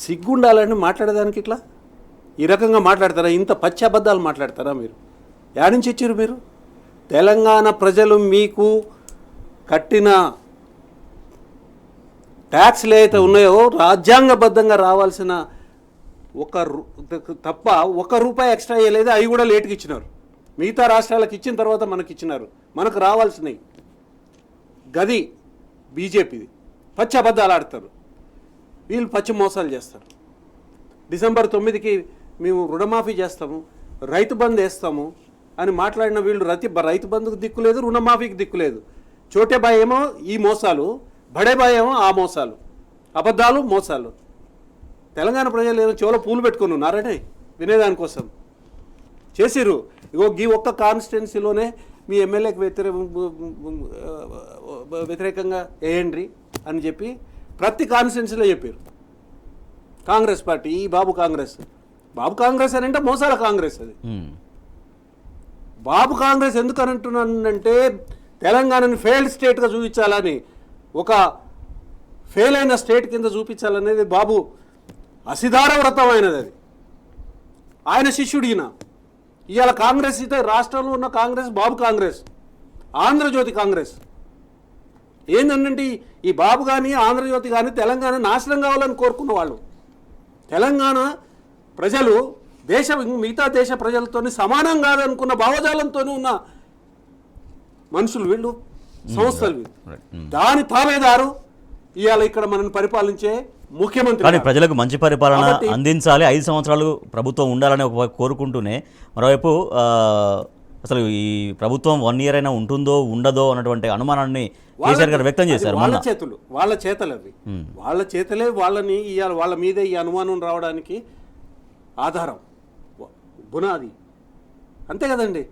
B: సిగ్గుండాలని మాట్లాడేదానికి ఇట్లా ఈ రకంగా మాట్లాడతారా? ఇంత పచ్చి అబద్ధాలు మాట్లాడతారా మీరు? యాడ్ నుంచి ఇచ్చారు మీరు? తెలంగాణ ప్రజలు మీకు కట్టిన ట్యాక్స్లు ఏవైతే ఉన్నాయో రాజ్యాంగబద్ధంగా రావాల్సిన తప్ప 1 రూపాయి ఎక్స్ట్రా ఇవ్వలేదు. అవి కూడా లేట్కి ఇచ్చినారు. మిగతా రాష్ట్రాలకు ఇచ్చిన తర్వాత మనకి ఇచ్చినారు. మనకు రావాల్సినవి గది బీజేపీది. పచ్చి అబద్ధాలు ఆడతారు వీళ్ళు, పచ్చి మోసాలు చేస్తారు. డిసెంబర్ 9కి మేము రుణమాఫీ చేస్తాము, రైతు బంధు వేస్తాము అని మాట్లాడిన వీళ్ళు రైతు బంధుకు దిక్కు లేదు, రుణమాఫీకి దిక్కు లేదు. చోటే బాయ్ ఏమో ఈ మోసాలు, బడే బాయ్ ఏమో ఆ మోసాలు, అబద్ధాలు మోసాలు. తెలంగాణ ప్రజలు ఏమో చెవులో పూలు పెట్టుకొని ఉన్నారనే వినేదానికోసం. చేసిర్రు. ఇగో ఈ ఒక్క కాన్స్టిట్యున్సీలోనే మీ ఎమ్మెల్యేకి వ్యతిరేకంగా వేయండి అని చెప్పి ప్రతి కాన్స్టిట్యున్సీలో చెప్పారు కాంగ్రెస్ పార్టీ. ఈ బాబు కాంగ్రెస్ అని అంటే మోసాల కాంగ్రెస్. అది బాబు కాంగ్రెస్ ఎందుకు అని అంటున్నానంటే తెలంగాణని ఫెయిల్డ్ స్టేట్గా చూపించాలని, ఒక ఫెయిల్ అయిన స్టేట్ కింద చూపించాలనేది బాబు అసిధార వ్రతమైనది. అది ఆయన శిష్యుడిగిన. ఇవాళ కాంగ్రెస్ అయితే రాష్ట్రంలో ఉన్న కాంగ్రెస్ బాబు కాంగ్రెస్, ఆంధ్రజ్యోతి కాంగ్రెస్. ఏంటంటే ఈ బాబు కానీ ఆంధ్రజ్యోతి కానీ తెలంగాణ నాశనం కావాలని కోరుకున్న వాళ్ళు. తెలంగాణ ప్రజలు మిగతా దేశ ప్రజలతో సమానం కాదనుకున్న భావజాలంతో ఉన్న మనుషులు వీళ్ళు, సంస్థలు వీళ్ళు. దాని తావేదారు ఇవాళ ఇక్కడ మనల్ని పరిపాలించే ముఖ్యమంత్రి.
A: కానీ ప్రజలకు మంచి పరిపాలన అందించాలి, 5 సంవత్సరాలు ప్రభుత్వం ఉండాలని ఒక కోరుకుంటూనే మరోవైపు అసలు ఈ ప్రభుత్వం 1 year అయినా ఉంటుందో ఉండదో అన్నటువంటి అనుమానాన్ని కేసీఆర్ గారు వ్యక్తం చేశారు.
B: వాళ్ళ చేతలు అవి, వాళ్ళ చేతలే వాళ్ళని ఇవాళ వాళ్ళ మీదే ఈ అనుమానం రావడానికి ఆధారం, బునాది. అంతే కదండి.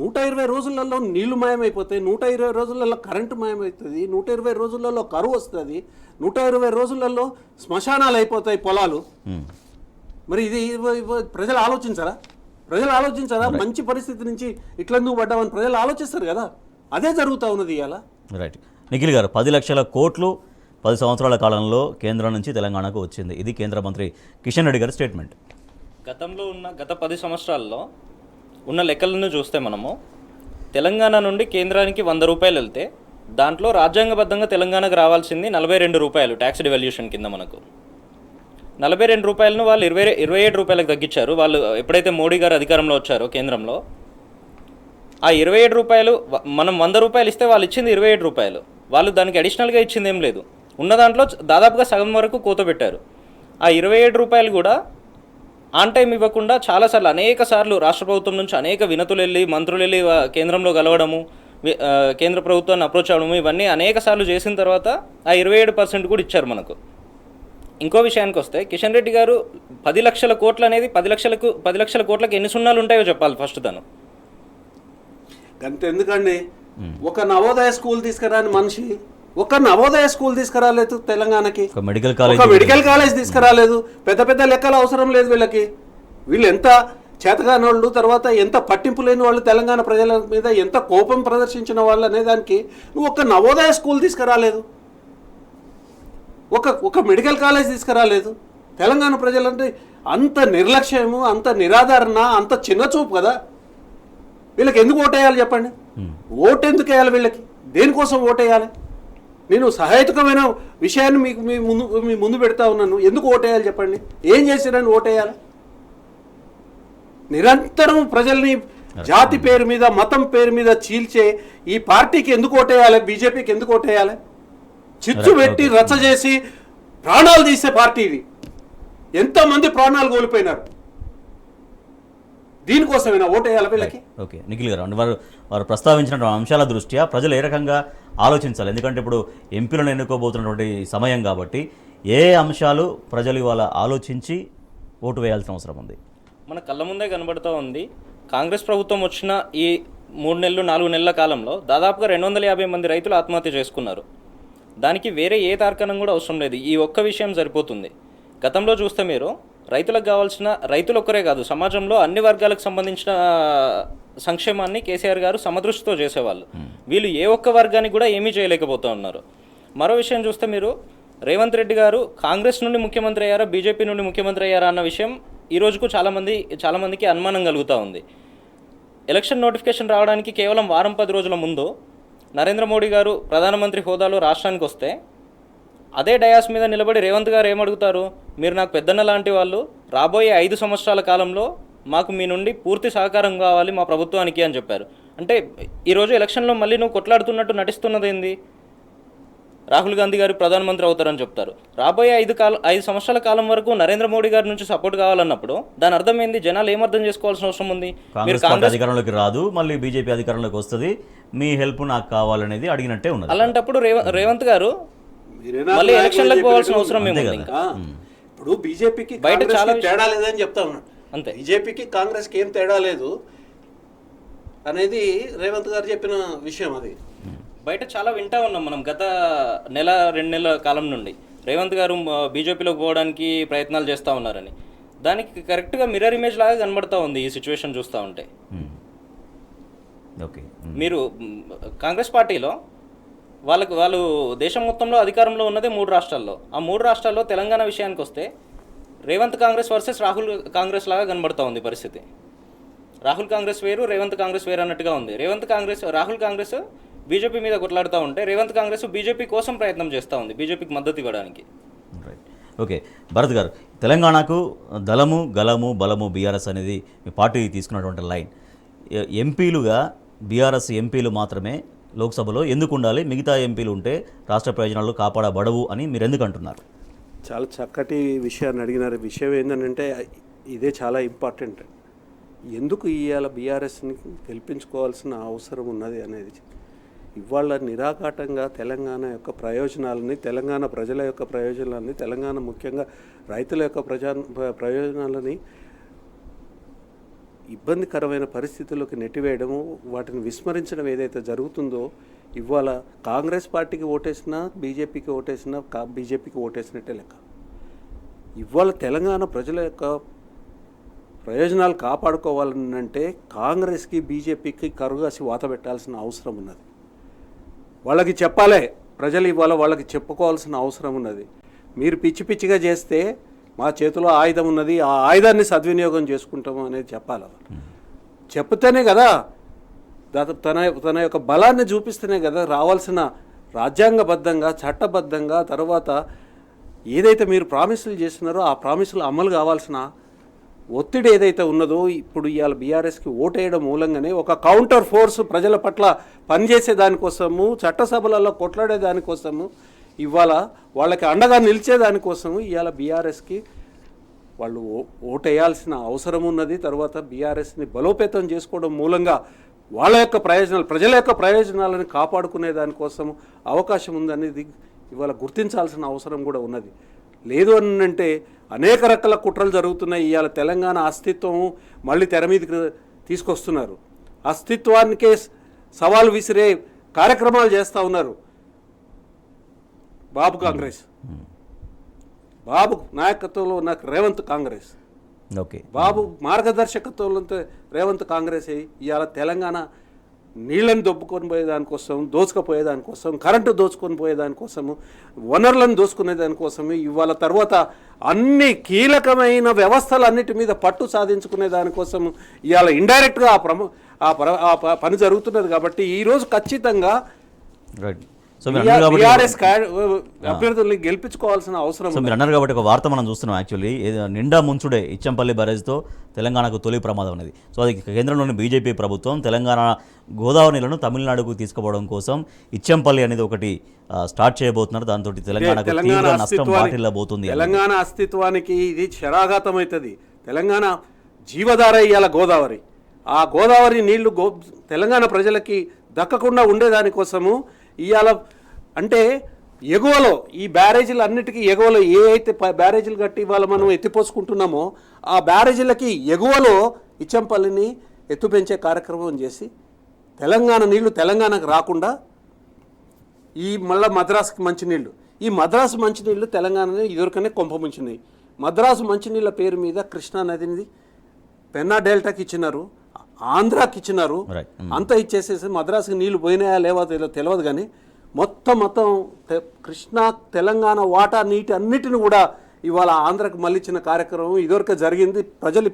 B: 120 రోజులలో నీళ్లు మాయమైపోతాయి, 120 రోజులలో కరెంటు మాయమవుతుంది, 120 రోజులలో కరువు వస్తుంది, 120 రోజులలో శ్మశానాలు అయిపోతాయి పొలాలు. మరి ఇది ప్రజలు ఆలోచించరా? మంచి పరిస్థితి నుంచి ఇట్లెందుకు పడ్డామని ప్రజలు ఆలోచిస్తారు కదా. అదే జరుగుతూ ఉన్నది ఇవాళ.
A: రైట్. నిఖిల్ గారు, 10 లక్షల కోట్లు 10 సంవత్సరాల కాలంలో కేంద్రం నుంచి తెలంగాణకు వచ్చింది. ఇది కేంద్ర మంత్రి కిషన్ రెడ్డి గారి స్టేట్మెంట్.
C: గత 10 సంవత్సరాల్లో ఉన్న లెక్కలను చూస్తే మనము తెలంగాణ నుండి కేంద్రానికి 100 రూపాయలు వెళ్తే దాంట్లో రాజ్యాంగబద్ధంగా తెలంగాణకు రావాల్సింది 42 రూపాయలు ట్యాక్స్ డివాల్యూషన్ కింద. మనకు 42 రూపాయలను వాళ్ళు 27 రూపాయలకు తగ్గించారు. వాళ్ళు ఎప్పుడైతే మోడీ గారు అధికారంలో వచ్చారో కేంద్రంలో, ఆ 27 రూపాయలు మనం 100 రూపాయలు ఇస్తే వాళ్ళు ఇచ్చింది 27 రూపాయలు. వాళ్ళు దానికి అడిషనల్గా ఇచ్చింది ఏం లేదు. ఉన్న దాంట్లో దాదాపుగా సగం వరకు కోత పెట్టారు. ఆ 27 రూపాయలు కూడా ఆన్ టైం ఇవ్వకుండా చాలాసార్లు అనేక సార్లు రాష్ట్ర ప్రభుత్వం నుంచి అనేక వినతులు వెళ్ళి మంత్రులు వెళ్ళి కేంద్రంలో కలవడము, కేంద్ర ప్రభుత్వాన్ని అప్రోచ్ అవ్వడము, ఇవన్నీ అనేక సార్లు చేసిన తర్వాత ఆ 27% కూడా ఇచ్చారు మనకు. ఇంకో విషయానికి వస్తే కిషన్ రెడ్డి గారు 10 లక్షల కోట్లు అనేది 10 లక్షల కోట్లకి ఎన్ని సున్నాలు ఉంటాయో చెప్పాలి ఫస్ట్ తను.
B: అంతెందుకండి, ఒక నవోదయ స్కూల్ తీసుకురాని మనిషి ఒక నవోదయ స్కూల్ తీసుకురాలేదు తెలంగాణకి, ఒక మెడికల్ కాలేజ్ తీసుకురాలేదు. పెద్ద లెక్కలు అవసరం లేదు వీళ్ళకి. వీళ్ళు ఎంత చేతగాని వాళ్ళు, తర్వాత ఎంత పట్టింపు లేని వాళ్ళు, తెలంగాణ ప్రజల మీద ఎంత కోపం ప్రదర్శించిన వాళ్ళు అనే దానికి నువ్వు ఒక నవోదయ స్కూల్ తీసుకురాలేదు, ఒక మెడికల్ కాలేజ్ తీసుకురాలేదు. తెలంగాణ ప్రజలంటే అంత నిర్లక్ష్యము, అంత నిరాదరణ, అంత చిన్నచూపు కదా. వీళ్ళకి ఎందుకు ఓటేయాలి చెప్పండి? ఓటు ఎందుకు వేయాలి వీళ్ళకి? దేనికోసం ఓటేయాలి? నేను సహాయకమైన విషయాన్ని మీ ముందు పెడతా ఉన్నాను. ఎందుకు ఓటేయాలి చెప్పండి? ఏం చేసిరని ఓటేయాలి? నిరంతరం ప్రజల్ని జాతి పేరు మీద, మతం పేరు మీద చీల్చే ఈ పార్టీకి ఎందుకు ఓటేయాలి? బీజేపీకి ఎందుకు ఓటేయాలి? చిచ్చు పెట్టి రచ్చ చేసి ప్రాణాలు తీసే పార్టీ ఇది. ఎంతమంది ప్రాణాలు కోల్పోయినారు. దీనికోసమైనా ఓటేయాలి వీళ్ళకి?
A: ఓకే నిఖిల్ గారు, వారు ప్రస్తావించిన అంశాల దృష్ట్యా ప్రజలు ఏ రకంగా ఆలోచించాలి? ఎందుకంటే ఇప్పుడు ఎంపీలను ఎన్నుకోబోతున్నటువంటి సమయం కాబట్టి ఏ అంశాలు ప్రజలు ఇవాళ ఆలోచించి ఓటు వేయాల్సిన అవసరం ఉంది?
C: మన కళ్ళ ముందే కనబడుతూ ఉంది. కాంగ్రెస్ ప్రభుత్వం వచ్చిన ఈ 3 నెలలు 4 నెలల కాలంలో దాదాపుగా 250 మంది రైతులు ఆత్మహత్య చేసుకున్నారు. దానికి వేరే ఏ తార్కాణం కూడా అవసరం లేదు. ఈ ఒక్క విషయం సరిపోతుంది. గతంలో చూస్తే మీరు రైతులకు కావాల్సిన, రైతులు ఒక్కరే కాదు, సమాజంలో అన్ని వర్గాలకు సంబంధించిన సంక్షేమాన్ని కేసీఆర్ గారు సమదృష్టితో చేసేవాళ్ళు. వీళ్ళు ఏ ఒక్క వర్గానికి కూడా ఏమీ చేయలేకపోతూ ఉన్నారు. మరో విషయం చూస్తే మీరు రేవంత్ రెడ్డి గారు కాంగ్రెస్ నుండి ముఖ్యమంత్రి అయ్యారా, బీజేపీ నుండి ముఖ్యమంత్రి అయ్యారా అన్న విషయం ఈ రోజుకు చాలామందికి అనుమానం కలుగుతూ ఉంది. ఎలక్షన్ నోటిఫికేషన్ రావడానికి కేవలం 10 రోజుల ముందు నరేంద్ర మోడీ గారు ప్రధానమంత్రి హోదాలో రాష్ట్రానికి వస్తే అదే డయాస్ మీద నిలబడి రేవంత్ గారు ఏమడుగుతారు? మీరు నాకు పెద్దన్న లాంటి వాళ్ళు, రాబోయే 5 సంవత్సరాల కాలంలో మాకు మీ నుండి పూర్తి సహకారం కావాలి మా ప్రభుత్వానికి అని చెప్పారు. అంటే ఈరోజు ఎలక్షన్లో మళ్ళీ నువ్వు కొట్లాడుతున్నట్టు నటిస్తున్నది ఏంది? రాహుల్ గాంధీ గారు ప్రధానమంత్రి అవుతారని చెప్తారు. రాబోయే 5 సంవత్సరాల కాలం వరకు నరేంద్ర మోడీ గారి నుంచి సపోర్ట్ కావాలన్నప్పుడు దాని అర్థం ఏంది? జనాలు ఏమర్థం చేసుకోవాల్సిన అవసరం ఉంది?
A: కాంగ్రెస్ అధికారంలోకి రాదు, మళ్ళీ బీజేపీ అధికారంలోకి వస్తుంది, మీ హెల్ప్ నాకు కావాలనేది అడిగినట్టే ఉన్నది.
C: అలాంటప్పుడు రేవంత్ గారు మళ్ళీ ఎలక్షన్లకు పోవాల్సిన అవసరం ఏముంది?
B: ఇప్పుడు బీజేపీకి బయట చాలా తేడా లేదని చెప్తా ఉన్నాడు.
C: అంతే.
B: బీజేపీకి కాంగ్రెస్కి ఏం తేడా లేదు అనేది రేవంత్ గారు చెప్పిన విషయం అది.
C: బయట చాలా వింటా ఉన్నాం మనం గత 1-2 నెలల కాలం నుండి రేవంత్ గారు బీజేపీలోకి పోవడానికి ప్రయత్నాలు చేస్తూ ఉన్నారని. దానికి కరెక్ట్గా మిర్రర్ ఇమేజ్ లాగా కనబడతా ఉంది ఈ సిచ్యువేషన్ చూస్తూ ఉంటే.
A: ఓకే.
C: మీరు కాంగ్రెస్ పార్టీలో వాళ్ళు దేశం మొత్తంలో అధికారంలో ఉన్నదే 3 రాష్ట్రాల్లో. ఆ 3 రాష్ట్రాల్లో తెలంగాణ విషయానికి వస్తే రేవంత్ కాంగ్రెస్ వర్సెస్ రాహుల్ కాంగ్రెస్ లాగా కనబడతా ఉంది పరిస్థితి. రాహుల్ కాంగ్రెస్ వేరు, రేవంత్ కాంగ్రెస్ వేరు అన్నట్టుగా ఉంది. రాహుల్ కాంగ్రెస్ బీజేపీ మీద కొట్లాడుతూ ఉంటే రేవంత్ కాంగ్రెస్ బీజేపీ కోసం ప్రయత్నం చేస్తూ ఉంది, బీజేపీకి మద్దతు ఇవ్వడానికి.
A: రైట్. ఓకే భరత్ గారు, తెలంగాణకు దళము గలము బలము బీఆర్ఎస్ అనేది మీ పార్టీ తీసుకున్నటువంటి లైన్. ఎంపీలుగా బీఆర్ఎస్ ఎంపీలు మాత్రమే లోక్సభలో ఎందుకు ఉండాలి, మిగతా ఎంపీలు ఉంటే రాష్ట్ర ప్రయోజనాలు కాపాడబడవు అని మీరు ఎందుకు అంటున్నారు?
B: చాలా చక్కటి విషయాన్ని అడిగినారు. విషయం ఏంటంటే ఇదే చాలా ఇంపార్టెంట్. ఎందుకు ఇవాళ బీఆర్ఎస్ని గెలిపించుకోవాల్సిన అవసరం ఉన్నది అనేది. ఇవాళ నిరాఘాటంగా తెలంగాణ యొక్క ప్రయోజనాలని, తెలంగాణ ప్రజల యొక్క ప్రయోజనాలని, తెలంగాణ ముఖ్యంగా రైతుల యొక్క ప్రయోజనాలని ఇబ్బందికరమైన పరిస్థితుల్లోకి నెట్టివేయడము, వాటిని విస్మరించడం ఏదైతే జరుగుతుందో, ఇవాళ కాంగ్రెస్ పార్టీకి ఓటేసినా బీజేపీకి ఓటేసినా బీజేపీకి ఓటేసినట్టే లెక్క. ఇవాళ తెలంగాణ ప్రజల యొక్క ప్రయోజనాలు కాపాడుకోవాలంటే కాంగ్రెస్కి బీజేపీకి కరుగాసి వాత పెట్టాల్సిన అవసరం ఉన్నది. వాళ్ళకి చెప్పాలి, ప్రజలు ఇవాళ వాళ్ళకి చెప్పుకోవాల్సిన అవసరం ఉన్నది. మీరు పిచ్చి పిచ్చిగా చేస్తే మా చేతిలో ఆయుధం ఉన్నది, ఆ ఆయుధాన్ని సద్వినియోగం చేసుకుంటాము అనేది చెప్పాలి. చెప్తేనే కదా తన యొక్క బలాన్ని చూపిస్తేనే కదా రావాల్సిన రాజ్యాంగబద్ధంగా చట్టబద్ధంగా తర్వాత ఏదైతే మీరు ప్రామిసులు చేస్తున్నారో ఆ ప్రామిసులు అమలు కావాల్సిన ఒత్తిడి ఏదైతే ఉన్నదో, ఇప్పుడు ఇవాళ బీఆర్ఎస్కి ఓటేయడం మూలంగానే ఒక కౌంటర్ ఫోర్స్ ప్రజల పట్ల పనిచేసే దానికోసము, చట్టసభలలో కొట్లాడే దానికోసము, ఇవాళ వాళ్ళకి అండగా నిలిచే దానికోసము ఇవాళ బీఆర్ఎస్కి వాళ్ళు ఓటేయాల్సిన అవసరం ఉన్నది. తర్వాత బీఆర్ఎస్ని బలోపేతం చేసుకోవడం మూలంగా వాళ్ళ యొక్క ప్రయోజనాలు, ప్రజల యొక్క ప్రయోజనాలను కాపాడుకునే దానికోసం అవకాశం ఉందనేది ఇవాళ గుర్తించాల్సిన అవసరం కూడా ఉన్నది. లేదు అని అంటే అనేక రకాల కుట్రలు జరుగుతున్నాయి. ఇవాళ తెలంగాణ అస్తిత్వం మళ్ళీ తెర మీదకి తీసుకొస్తున్నారు. అస్తిత్వానికే సవాలు విసిరే కార్యక్రమాలు చేస్తూ ఉన్నారు బాబు కాంగ్రెస్. బాబు నాయకత్వంలో ఉన్న రేవంత్ కాంగ్రెస్,
A: ఓకే,
B: బాబు మార్గదర్శకత్వంలో రేవంత్ కాంగ్రెస్ ఇవాళ తెలంగాణ నీళ్ళని దొబ్బుకొని పోయేదానికోసం, దోచుకుపోయేదానికోసం, కరెంటు దోచుకొని పోయేదానికోసము, వనరులను దోచుకునే దానికోసము, ఇవాళ తర్వాత అన్ని కీలకమైన వ్యవస్థలన్నిటి మీద పట్టు సాధించుకునే దానికోసము ఇవాళ ఇండైరెక్ట్గా ఆ పని జరుగుతున్నది. కాబట్టి ఈరోజు ఖచ్చితంగా బీఆర్ఎస్ అభ్యర్థుల్ని గెలిపించుకోవాల్సిన అవసరం.
A: సో మీరు అన్నారు కాబట్టి ఒక వార్త మనం చూస్తున్నాం. యాక్చువల్లీ నిండా ముంచుడే ఇచ్చంపల్లి బ్యారేజ్తో తెలంగాణకు తొలి ప్రమాదం అనేది. సో అది కేంద్రంలోని బీజేపీ ప్రభుత్వం తెలంగాణ గోదావరి నీళ్లను తమిళనాడుకు తీసుకుపోవడం కోసం ఇచ్చంపల్లి అనేది ఒకటి స్టార్ట్ చేయబోతున్నారు. దాంతో తెలంగాణకు తీవ్ర నష్టం వాటిల్లబోతుంది.
B: తెలంగాణ అస్తిత్వానికి ఇది శరాఘాతం అవుతుంది. తెలంగాణ జీవధార ఇవాళ గోదావరి. ఆ గోదావరి నీళ్లు తెలంగాణ ప్రజలకి దక్కకుండా ఉండేదానికోసము ఇవాళ అంటే ఎగువలో ఈ బ్యారేజీలు అన్నిటికీ ఎగువలో ఏ అయితే బ్యారేజీలు కట్టి ఇవాళ మనం ఎత్తిపోసుకుంటున్నామో ఆ బ్యారేజీలకి ఎగువలో ఇచ్చంపల్లిని ఎత్తు పెంచే కార్యక్రమం చేసి తెలంగాణ నీళ్లు తెలంగాణకు రాకుండా ఈ మళ్ళీ మద్రాసుకి మంచినీళ్ళు, ఈ మద్రాసు మంచినీళ్ళు తెలంగాణని ఇదివరకనే కొంపముంచినాయి. మద్రాసు మంచినీళ్ళ పేరు మీద కృష్ణా నదిని పెన్నా డెల్టాకి ఇచ్చినారు, ఆంధ్రాకి ఇచ్చినారు. అంతా ఇచ్చేసేసి మద్రాసుకి నీళ్లు పోయినాయా లేవో తెలియదు. కానీ మొత్తం కృష్ణా తెలంగాణ వాటా నీటి అన్నిటిని కూడా ఇవాళ ఆంధ్రాకి మళ్ళీ ఇచ్చిన కార్యక్రమం ఇదివరకు జరిగింది. ప్రజలు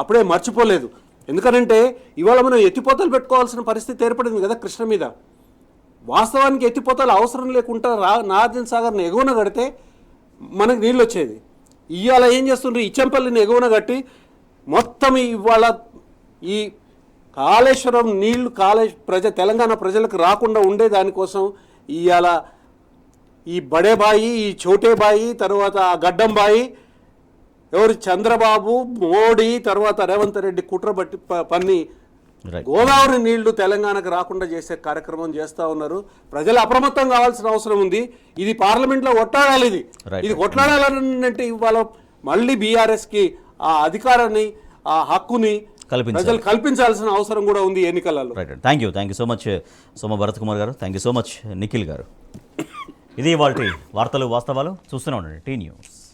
B: అప్పుడే మర్చిపోలేదు. ఎందుకనంటే ఇవాళ మనం ఎత్తిపోతలు పెట్టుకోవాల్సిన పరిస్థితి ఏర్పడింది కదా కృష్ణ మీద. వాస్తవానికి ఎత్తిపోతలు అవసరం లేకుండా నాగార్జున సాగర్ని ఎగువన కడితే మనకు నీళ్ళు వచ్చేది. ఇవాళ ఏం చేస్తుండ్రు, ఇచ్చంపల్లిని ఎగువన కట్టి మొత్తం ఇవాళ ఈ కాళేశ్వరం నీళ్లు తెలంగాణ ప్రజలకు రాకుండా ఉండే దానికోసం ఇవాళ ఈ బడేబాయి, ఈ చోటేబాయి, తర్వాత ఆ గడ్డం బాయి, ఎవరు చంద్రబాబు, మోడీ, తర్వాత రేవంత్ రెడ్డి కుట్ర పన్ని గోదావరి నీళ్లు తెలంగాణకు రాకుండా చేసే కార్యక్రమం చేస్తూ ఉన్నారు. ప్రజలు అప్రమత్తం కావాల్సిన అవసరం ఉంది. ఇది పార్లమెంట్లో కొట్లాడాలి. ఇది కొట్లాడాలంటే ఇవాళ మళ్ళీ బీఆర్ఎస్కి ఆ అధికారాన్ని, ఆ హక్కుని
A: కల్పించాలి.
B: ప్రజలు కల్పించాల్సిన అవసరం కూడా ఉంది ఎన్నికలలో.
A: Right thank you so much Soma Bharat Kumar garu. Thank you so much Nikhil garu. ఇది వాటి వార్తలు వాస్తవాలు. చూస్తూనే ఉండండి టీ న్యూస్.